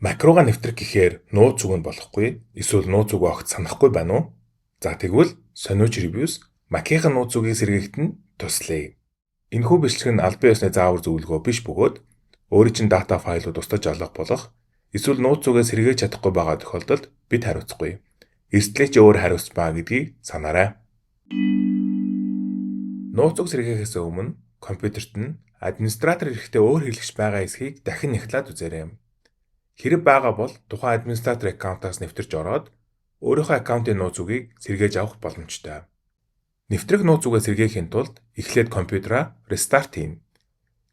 Макруга нэвтрэх гэхээр нууц үг нь болохгүй, эсвэл нууц үг огт санахгүй байна уу? За тэгвэл сониуч reviews Mac-ийн нууц үгийг сэргээхэд нь туслая. Энэхүү бичлэг нь албан ёсны заавар зөвлөгөө биш бөгөөд өөрийн чинь дата файлууд устгаж олох болох, эсвэл нууц үгээ сэргээж чадахгүй байгаа тохиолдолд бид хариуцахгүй. Эрсдлийг ч өөр хариуцж байгаа гэдгийг санаарай. Нууц үг сэргээхээс өмнө компьютерт нь администратор эрэхтэй өөр хэрэглэгч байгаа эсхийг дахин нягтлаад үзээрэй. Хэрэг байгаа бол тухайн администратор аккаунтаас нэвтэрч ороод өөрийнхөө аккаунтын нууц үгийг сэргээж авах боломжтой. Нэвтрэх нууц үгээ сэргээхийн тулд эхлээд компьютераа restart хийн.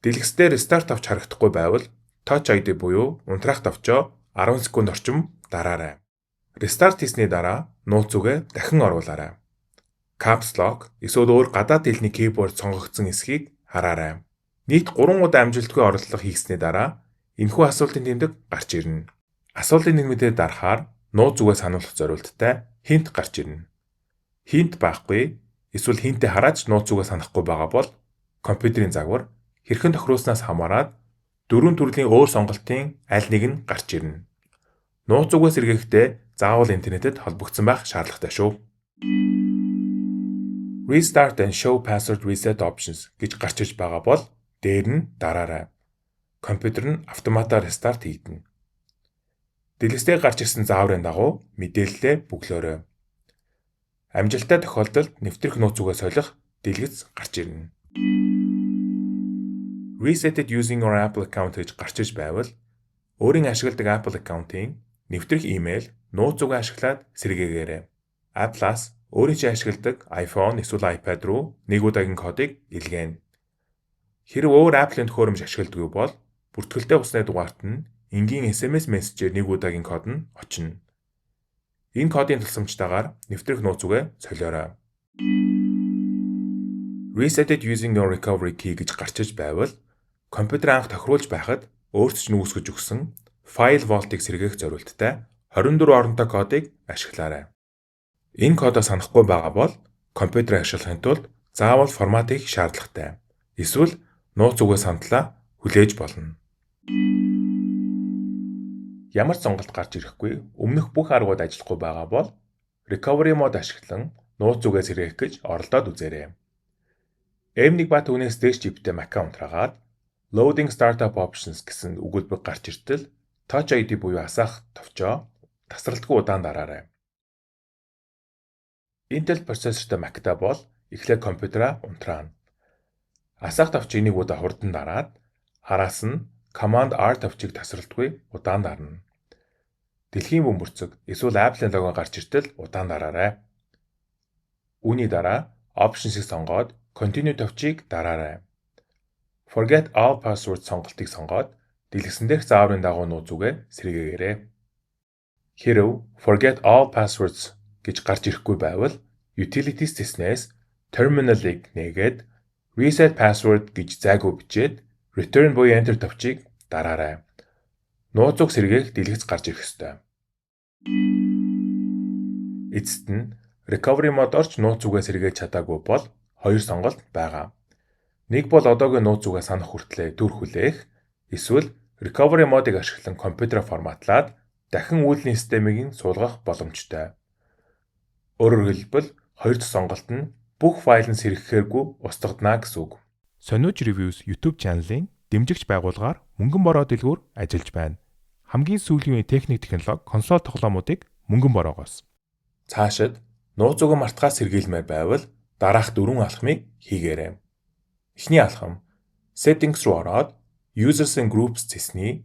Дэлгэцдээ restart авч харагдахгүй байвал Touch ID буюу унтраах давчоо 10 секунд орчим дараарай. Restart хийсний дараа нууц үгээ дахин оруулаарай. Caps Lock эсвэл өөр гадаад хэлний keyboard сонгогдсон эсхийг хараарай. Нийт 3 удаа амжилтгүй орлого хийсний дараа энэхүү асуултын тэмдэг гарч ирнэ. Асуултын нэмэлтээр дарахаар нууц үгээ сануулгах зориулттай hint гарч ирнэ. Hint байхгүй эсвэл hint-ийг хараад нууц үгээ санахгүй байгаа бол компьютерийн загвар хэрхэн тохируулснаас хамаарат 4 төрлийн өөр сонголтын аль нэг нь гарч ирнэ. Нууц үгээ сэргээхдээ заавал интернетэд холбогдсон байх шаардлагатай шүү. Restart and show password reset options гэж гарч ирж байгаа бол дээр нь дараарай. Компьютер нь автоматар рестарт хийгдэнэ. Дэлгэцтэй гарч ирсэн зааврын дагуу мэдээлэлээ бүглөөрэй. Амжилттай тохиолдолд нэвтрэх нууц үгээ солих дэлгэц гарч ирнэ. Reset it using your Apple account гэж гарч иж байвал өөрийн ашигладаг Apple аккаунтын нэвтрэх имэйл, нууц үгээ ашиглаад сэргээгээрэй. Apple-аас өөрийн чинь ашигладаг iPhone эсвэл iPad руу нэг удаагийн кодыг илгээнэ. Хэрэг өөр Apple-ын төхөөрөмж ашигладаг бол бүртгэлтэй усны дугаарт нь энгийн SMS мессежээр нэг удаагийн код нь очино. Энэ кодын тусламжтайгаар нэвтрэх нууц үгээ солиорой. Reset it using your recovery key гэж гарч иж байвал компьютер анх тохируулж байхад өөрт ч нүүсгэж өгсөн File Vault-ыг сэргээх зорилттой 24 оронтой кодыг ашиглаарай. Энэ кодоо санахгүй байгаа бол компьютерыг ашиглахын тулд заавал формат хийх шаардлагатай. Эсвэл нууц үгээ сандлаа хүлээж болно. Ямар ч сонголт гарч ирэхгүй өмнөх бүх аргууд ажиллахгүй байгаа бол recovery mode ашиглан нууц үгээ сэргээх гэж оролдоод үзээрэй. M1 ба түүнээс дээш чиптэй Mac-а унтраагаад Loading Startup Options гэсэн өгүүлбэр гарч иртэл Touch ID буюу асаах товчоо тасралтгүй удаан дараарай. Intel процессортой Mac-та бол эхлээд компьютераа унтраана. Асаах товчийг нэг удаа хурдан дараад араас нь Command R товчийг тасралтгүй удаан дарна. Дэлхийн бөмбөрцөг эсвэл Apple-ийн лого гарч иртэл удаан дараарай. Үүний дараа Options-ыг сонгоод Continue товчийг дараарай. Forget all passwords сонголтыг сонгоод дэлгэцэн дээрх зааврын дагуу нууц үгээ сэргээгээрэй. Хэрв Forget all passwords гэж гарч ирэхгүй байвал Utilities цэснээс Terminal-ыг нээгээд Reset password гэж зайгүй бичээд Return буюу Enter товчийг дараарай. Нууц үг сэргээх дэлгэц гарч ирэх ёстой. Эцэст нь Recovery mode орч нууц үгээ сэргээж чадаагүй бол хоёр сонголт байгаа. Нэг бол одоогийн нууц үгээ санах хүртлээр төр хүлээх, эсвэл Recovery mode-ыг ашиглан компьютераа форматлаад дахин үйлдвэрлэлийн системийг суулгах боломжтой. Өөрөөр хэлбэл хоёр дахь сонголт нь бүх файл нь сэргэхээргүй устгадана гэсэн үг. Сониуч Reviews YouTube чаналын дэмжигч байгууллагаар мөнгөн бороо дэлгүүр ажиллаж байна. Хамгийн сүүлийн үеийн техник технологи консол тоглоомуудыг мөнгөн бороогоос. Цаашид нууц үгээ мартахаас сэргийлмээр байвал дараах 4 алхмыг хийгээрэй. Эхний алхам Settings руу ороод Users and Groups цэсний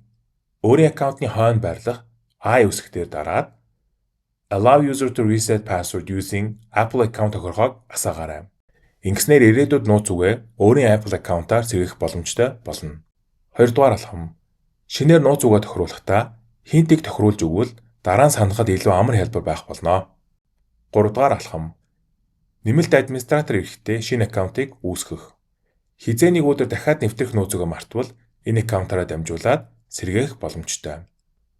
өөрийн аккаунтны хойно байрлах I үсгээр дараад Allow user to reset password using Apple account тохиргоог асаагаарай. Ингэснээр ирээдүйд нууц үгээ өөрийн Apple аккаунтаар сэргээх боломжтой болно. Хоёрдугаар алхам шинээр нууц үгээ тохируулахдаа хинтийг тохируулж өгвөл дараа нь санахад илүү амар хялбар байх болно. Гуравдугаар алхам нэмэлт администратор эрэхтэй шинэ аккаунтыг үүсгэх. Хизээ нэг өдөр дахиад нэвтрэх нууц үгээ мартвал энэ аккаунтаараа дамжуулаад сэргээх боломжтой.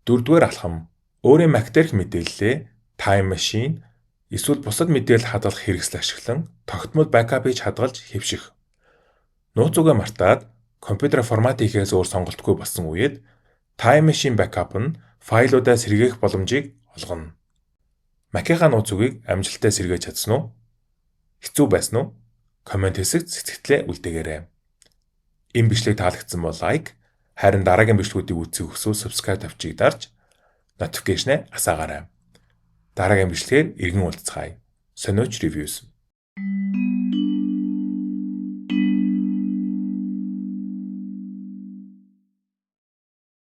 Дөрөвдүгээр алхам өөрийн Mac дээрх мэдээллээ Time Machine эсвэл бусад мэдээлэл хадгалах хэрэгсэл ашиглан тогтмол backup хийж хадгалж хэвших. Нууц үгээ мартаад компьютер формат хийхээс өөр сонголтгүй болсон үед Time Machine Backup нь файлуудаа сэргээх боломжийг олгоно. Mac-ийнхаа нууц үгийг амжилттай сэргээж чадсан уу? Хэцүү байсан уу? Комент хэсэгт сэтгэлдээ үлдээгээрэй. Энэ бичлэг таалагдсан бол лайк, харин дараагийн бичлэгүүдийг үзэх хүсвэл subscribe тавьчийг дарж notification-ээ асаагаарай. Дараагийн бичлэгээр иргэн уулзцгаая. Сониуч reviews.